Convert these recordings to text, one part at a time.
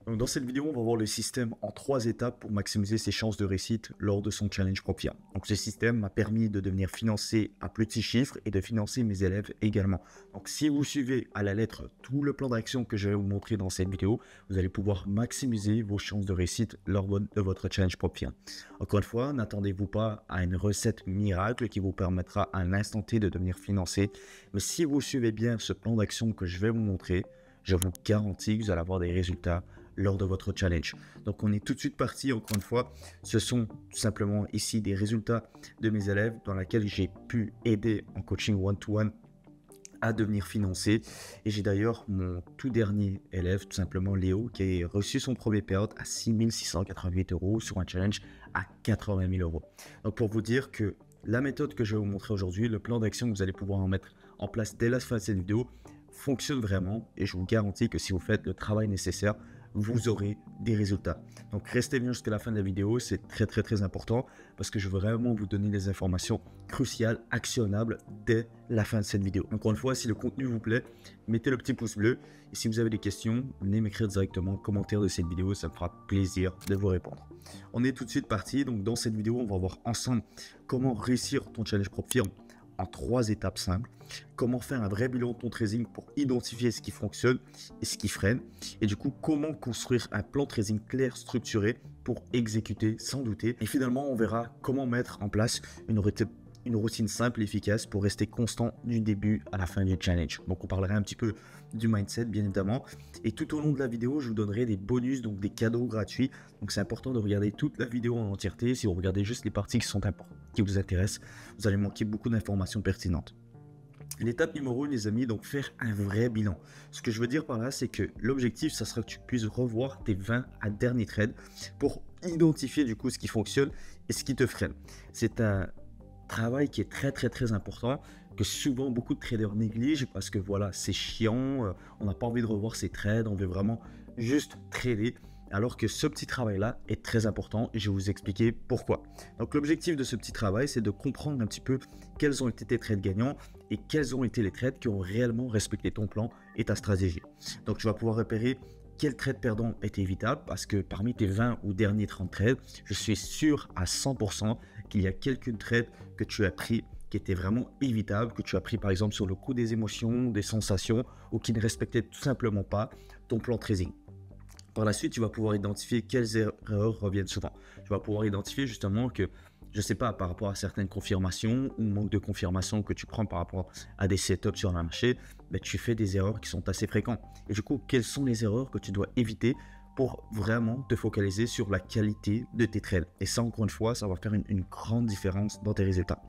Donc dans cette vidéo, on va voir le système en 3 étapes pour maximiser ses chances de réussite lors de son challenge Propia. Donc ce système m'a permis de devenir financé à petit chiffre et de financer mes élèves également. Donc si vous suivez à la lettre tout le plan d'action que je vais vous montrer dans cette vidéo, vous allez pouvoir maximiser vos chances de réussite lors de votre challenge Propia. Encore une fois, n'attendez-vous pas à une recette miracle qui vous permettra à un instant T de devenir financé. Mais si vous suivez bien ce plan d'action que je vais vous montrer, je vous garantis que vous allez avoir des résultats lors de votre challenge. Donc on est tout de suite parti. Encore une fois, ce sont tout simplement ici des résultats de mes élèves dans lesquels j'ai pu aider en coaching one-to-one à devenir financé. Et j'ai d'ailleurs mon tout dernier élève, tout simplement Léo, qui a reçu son premier payout à 6 688 € sur un challenge à 80 000 €. Donc pour vous dire que la méthode que je vais vous montrer aujourd'hui, le plan d'action que vous allez pouvoir en mettre en place dès la fin de cette vidéo, fonctionne vraiment et je vous garantis que si vous faites le travail nécessaire, vous aurez des résultats. Donc restez bien jusqu'à la fin de la vidéo, c'est très important parce que je veux vraiment vous donner des informations cruciales, actionnables dès la fin de cette vidéo. Encore une fois, si le contenu vous plaît, mettez le petit pouce bleu et si vous avez des questions, venez m'écrire directement en commentaire de cette vidéo, ça me fera plaisir de vous répondre. On est tout de suite parti, donc dans cette vidéo, on va voir ensemble comment réussir ton challenge propre firme en 3 étapes simples. Comment faire un vrai bilan de ton trading pour identifier ce qui fonctionne et ce qui freine. Et du coup, comment construire un plan de trading clair, structuré pour exécuter sans douter. Et finalement, on verra comment mettre en place une routine simple et efficace pour rester constant du début à la fin du challenge. Donc on parlera un petit peu du mindset bien évidemment. Et tout au long de la vidéo, je vous donnerai des bonus, donc des cadeaux gratuits. Donc c'est important de regarder toute la vidéo en entièreté. Si vous regardez juste les parties qui sont importantes, qui vous intéressent, vous allez manquer beaucoup d'informations pertinentes. L'étape numéro 1, les amis, donc faire un vrai bilan. Ce que je veux dire par là, c'est que l'objectif, ça sera que tu puisses revoir tes 20 à derniers trades pour identifier du coup ce qui fonctionne et ce qui te freine. C'est un travail qui est très important, que souvent beaucoup de traders négligent parce que voilà, c'est chiant, on n'a pas envie de revoir ses trades, on veut vraiment juste trader. Alors que ce petit travail-là est très important et je vais vous expliquer pourquoi. Donc l'objectif de ce petit travail, c'est de comprendre un petit peu quels ont été tes trades gagnants et quels ont été les trades qui ont réellement respecté ton plan et ta stratégie. Donc tu vas pouvoir repérer quel trade perdant est évitable parce que parmi tes 20 ou derniers 30 trades, je suis sûr à 100% qu'il y a quelques trades que tu as pris qui étaient vraiment évitables, que tu as pris par exemple sur le coup des émotions, des sensations ou qui ne respectaient tout simplement pas ton plan trading. Par la suite, tu vas pouvoir identifier quelles erreurs reviennent souvent. Tu vas pouvoir identifier justement que, je ne sais pas, par rapport à certaines confirmations ou manque de confirmation que tu prends par rapport à des setups sur le marché, ben, tu fais des erreurs qui sont assez fréquentes. Et du coup, quelles sont les erreurs que tu dois éviter pour vraiment te focaliser sur la qualité de tes trades. Et ça, encore une fois, ça va faire une grande différence dans tes résultats.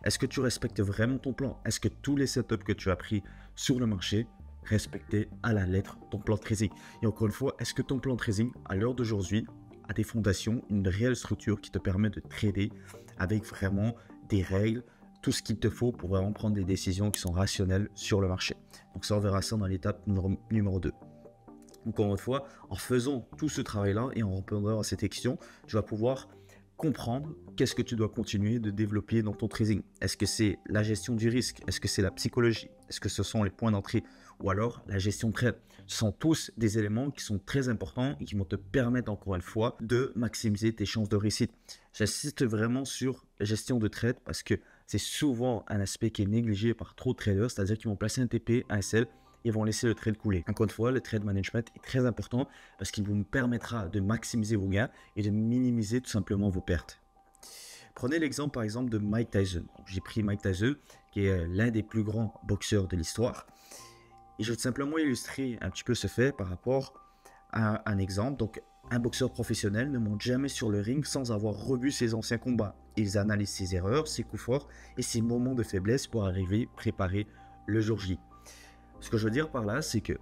Est-ce que tu respectes vraiment ton plan? Est-ce que tous les setups que tu as pris sur le marché respecter à la lettre ton plan de trading? Et encore une fois, est-ce que ton plan de trading à l'heure d'aujourd'hui a des fondations, une réelle structure qui te permet de trader avec vraiment des règles, tout ce qu'il te faut pour vraiment prendre des décisions qui sont rationnelles sur le marché? Donc ça, on verra ça dans l'étape numéro 2. Encore une fois, en faisant tout ce travail-là et en répondant à cette question, tu vas pouvoir comprendre qu'est-ce que tu dois continuer de développer dans ton trading. Est-ce que c'est la gestion du risque? Est-ce que c'est la psychologie? Est-ce que ce sont les points d'entrée? Ou alors la gestion de trade? Ce sont tous des éléments qui sont très importants et qui vont te permettre encore une fois de maximiser tes chances de réussite. J'insiste vraiment sur la gestion de trade parce que c'est souvent un aspect qui est négligé par trop de traders, c'est-à-dire qu'ils vont placer un TP, un SL, et vont laisser le trade couler. Encore une fois, le trade management est très important parce qu'il vous permettra de maximiser vos gains et de minimiser tout simplement vos pertes. Prenez l'exemple par exemple de Mike Tyson. J'ai pris Mike Tyson qui est l'un des plus grands boxeurs de l'histoire et je vais tout simplement illustrer un petit peu ce fait par rapport à un exemple. Donc un boxeur professionnel ne monte jamais sur le ring sans avoir revu ses anciens combats. Ils analysent ses erreurs, ses coups forts et ses moments de faiblesse pour arriver préparer le jour J. Ce que je veux dire par là, c'est que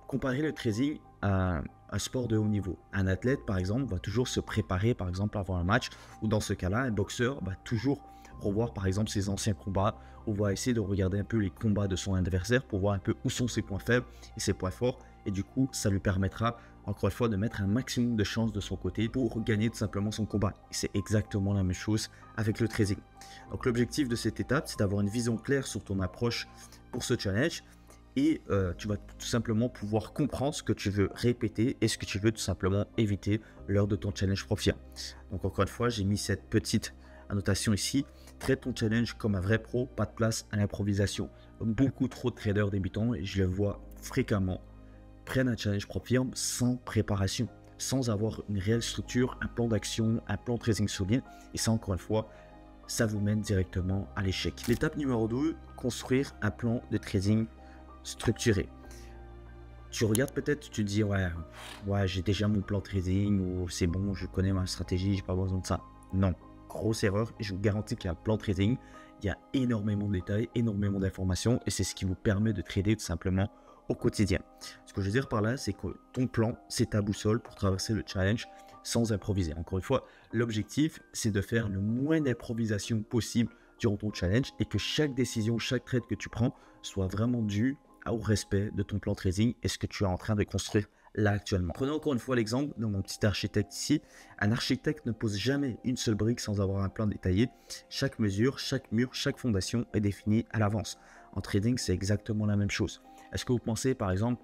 comparer le trading à un sport de haut niveau. Un athlète, par exemple, va toujours se préparer, par exemple, avant un match, ou dans ce cas-là, un boxeur va toujours revoir, par exemple, ses anciens combats, ou va essayer de regarder un peu les combats de son adversaire pour voir un peu où sont ses points faibles et ses points forts, et du coup, ça lui permettra, encore une fois, de mettre un maximum de chances de son côté pour gagner tout simplement son combat. Et c'est exactement la même chose avec le trading. Donc, l'objectif de cette étape, c'est d'avoir une vision claire sur ton approche pour ce challenge, et tu vas tout simplement pouvoir comprendre ce que tu veux répéter et ce que tu veux tout simplement éviter lors de ton challenge profit. Donc encore une fois, j'ai mis cette petite annotation ici. Traite ton challenge comme un vrai pro, pas de place à l'improvisation. Beaucoup trop de traders débutants, et je le vois fréquemment, prennent un challenge profit sans préparation, sans avoir une réelle structure, un plan d'action, un plan de trading solide. Et ça, encore une fois, ça vous mène directement à l'échec. L'étape numéro 2, construire un plan de trading structuré. Tu regardes peut-être, tu te dis ouais j'ai déjà mon plan de trading, ou c'est bon, je connais ma stratégie, j'ai pas besoin de ça. Non, grosse erreur, et je vous garantis qu'il y a un plan de trading, il y a énormément de détails, énormément d'informations, et c'est ce qui vous permet de trader tout simplement au quotidien. Ce que je veux dire par là, c'est que ton plan, c'est ta boussole pour traverser le challenge sans improviser. Encore une fois, l'objectif, c'est de faire le moins d'improvisation possible durant ton challenge, et que chaque décision, chaque trade que tu prends soit vraiment due au respect de ton plan trading et ce que tu es en train de construire là actuellement. Prenons encore une fois l'exemple de mon petit architecte ici. Un architecte ne pose jamais une seule brique sans avoir un plan détaillé. Chaque mesure, chaque mur, chaque fondation est définie à l'avance. En trading, c'est exactement la même chose. Est-ce que vous pensez par exemple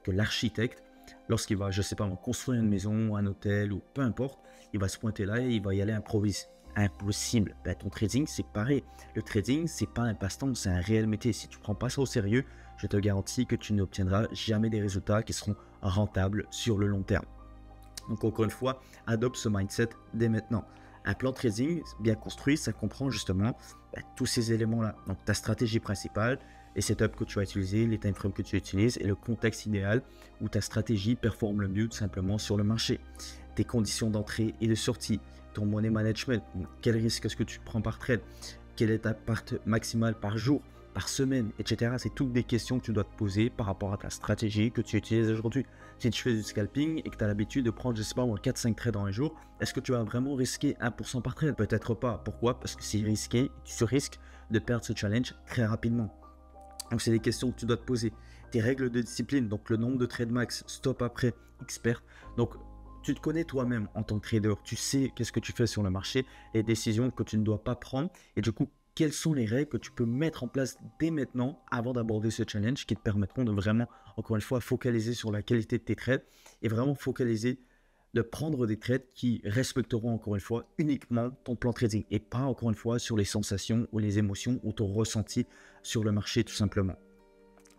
que l'architecte, lorsqu'il va, je sais pas, construire une maison, un hôtel ou peu importe, il va se pointer là et il va y aller improviser? Impossible. Ben, ton trading, c'est pareil. Le trading, c'est pas un passe-temps, c'est un réel métier. Si tu prends pas ça au sérieux, je te garantis que tu n'obtiendras jamais des résultats qui seront rentables sur le long terme. Donc encore une fois, adopte ce mindset dès maintenant. Un plan de trading bien construit, ça comprend justement tous ces éléments-là. Donc ta stratégie principale, les setups que tu vas utiliser, les time frames que tu utilises et le contexte idéal où ta stratégie performe le mieux tout simplement sur le marché. Tes conditions d'entrée et de sortie, ton money management, quel risque est-ce que tu prends par trade, quelle est ta part maximale par jour, par semaine, etc. C'est toutes des questions que tu dois te poser par rapport à ta stratégie que tu utilises aujourd'hui. Si tu fais du scalping et que tu as l'habitude de prendre, je sais pas, 4-5 trades dans un jour, est-ce que tu vas vraiment risquer 1% par trade? Peut-être pas. Pourquoi? Parce que c'est risqué, tu risques de perdre ce challenge très rapidement. Donc c'est des questions que tu dois te poser. Tes règles de discipline, donc le nombre de trades max, stop après, expert. Donc tu te connais toi-même en tant que trader, tu sais qu'est-ce que tu fais sur le marché, les décisions que tu ne dois pas prendre, et du coup, quelles sont les règles que tu peux mettre en place dès maintenant avant d'aborder ce challenge qui te permettront de vraiment, encore une fois, focaliser sur la qualité de tes trades et vraiment focaliser de prendre des trades qui respecteront encore une fois uniquement ton plan trading et pas encore une fois sur les sensations ou les émotions ou ton ressenti sur le marché tout simplement.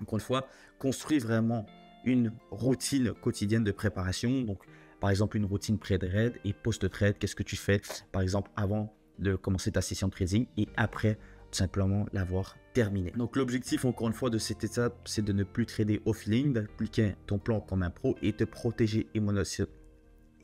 Encore une fois, construis vraiment une routine quotidienne de préparation. Donc, par exemple, une routine pré-trade et post-trade. Qu'est-ce que tu fais, par exemple, avant de commencer ta session de trading et après, tout simplement, l'avoir terminée. Donc, l'objectif, encore une fois, de cette étape, c'est de ne plus trader au feeling, d'appliquer ton plan comme un pro et te protéger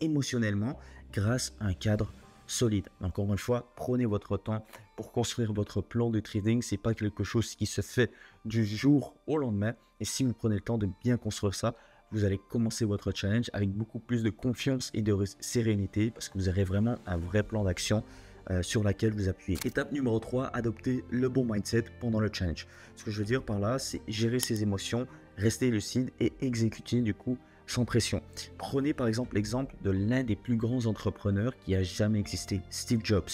émotionnellement grâce à un cadre solide. Encore une fois, prenez votre temps pour construire votre plan de trading. C'est pas quelque chose qui se fait du jour au lendemain. Et si vous prenez le temps de bien construire ça, vous allez commencer votre challenge avec beaucoup plus de confiance et de sérénité parce que vous aurez vraiment un vrai plan d'action sur laquelle vous appuyez. Étape numéro 3, adopter le bon mindset pendant le challenge. Ce que je veux dire par là, c'est gérer ses émotions, rester lucide et exécuter du coup sans pression. Prenez par exemple l'exemple de l'un des plus grands entrepreneurs qui a jamais existé, Steve Jobs.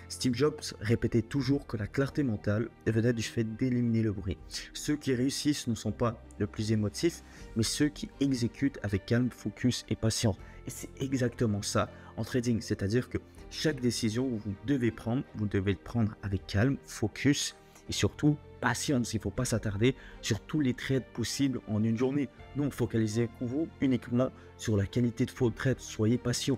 Steve Jobs répétait toujours que la clarté mentale venait du fait d'éliminer le bruit. Ceux qui réussissent ne sont pas le plus émotifs, mais ceux qui exécutent avec calme, focus et patience. Et c'est exactement ça en trading, c'est-à-dire que chaque décision que vous devez prendre, vous devez le prendre avec calme, focus et surtout patience. Il ne faut pas s'attarder sur tous les trades possibles en une journée. Non, focalisez-vous uniquement sur la qualité de vos trades. Soyez patient.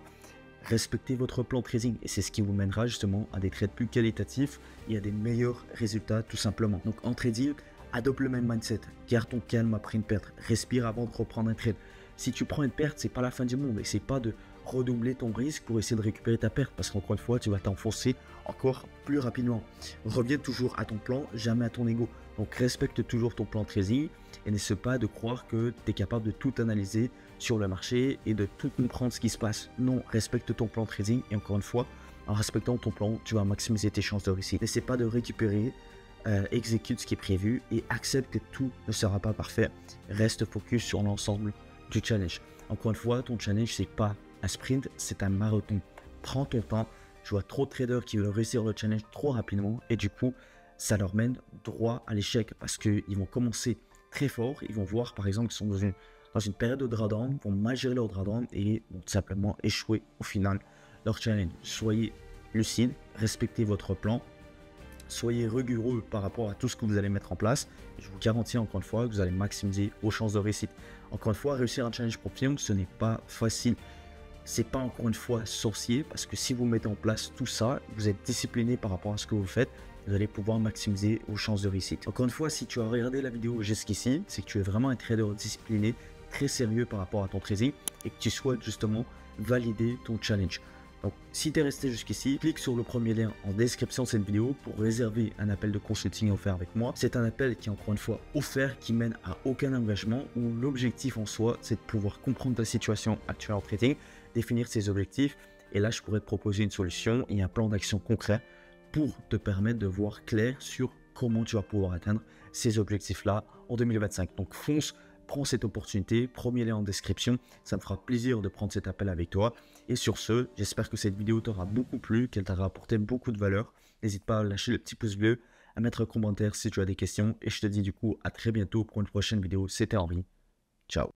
Respectez votre plan trading et c'est ce qui vous mènera justement à des trades plus qualitatifs et à des meilleurs résultats tout simplement. Donc en trading, adopte le même mindset. Garde ton calme après une perte. Respire avant de reprendre un trade. Si tu prends une perte, c'est pas la fin du monde. Et c'est pas de redoubler ton risque pour essayer de récupérer ta perte parce qu'encore une fois, tu vas t'enfoncer encore plus rapidement. Reviens toujours à ton plan, jamais à ton ego. Donc respecte toujours ton plan trading et n'essaie pas de croire que tu es capable de tout analyser sur le marché et de tout comprendre ce qui se passe. Non, respecte ton plan trading et encore une fois, en respectant ton plan, tu vas maximiser tes chances de réussite. N'essaie pas de récupérer, exécute ce qui est prévu et accepte que tout ne sera pas parfait. Reste focus sur l'ensemble du challenge. Encore une fois, ton challenge, c'est pas un sprint, c'est un marathon. Prends ton temps. Je vois trop de traders qui veulent réussir le challenge trop rapidement et du coup, ça leur mène droit à l'échec parce qu'ils vont commencer très fort, ils vont voir par exemple qu'ils sont dans une période de drawdown, vont mal gérer leur drawdown et vont tout simplement échouer au final leur challenge. Soyez lucide, respectez votre plan, soyez rigoureux par rapport à tout ce que vous allez mettre en place. Et je vous garantis encore une fois que vous allez maximiser vos chances de réussite. Encore une fois, réussir un challenge Propium, ce n'est pas facile. C'est pas encore une fois sorcier, parce que si vous mettez en place tout ça, vous êtes discipliné par rapport à ce que vous faites, vous allez pouvoir maximiser vos chances de réussite. Encore une fois, si tu as regardé la vidéo jusqu'ici, c'est que tu es vraiment un trader discipliné, très sérieux par rapport à ton trading et que tu souhaites justement valider ton challenge. Donc, si tu es resté jusqu'ici, clique sur le premier lien en description de cette vidéo pour réserver un appel de consulting offert avec moi. C'est un appel qui est encore une fois offert, qui mène à aucun engagement, où l'objectif en soi, c'est de pouvoir comprendre ta situation actuelle en trading, définir ses objectifs, et là, je pourrais te proposer une solution et un plan d'action concret pour te permettre de voir clair sur comment tu vas pouvoir atteindre ces objectifs-là en 2025. Donc, fonce, prends cette opportunité, premier lien en description, ça me fera plaisir de prendre cet appel avec toi. Et sur ce, j'espère que cette vidéo t'aura beaucoup plu, qu'elle t'aura apporté beaucoup de valeur. N'hésite pas à lâcher le petit pouce bleu, à mettre un commentaire si tu as des questions. Et je te dis du coup à très bientôt pour une prochaine vidéo. C'était Henri. Ciao.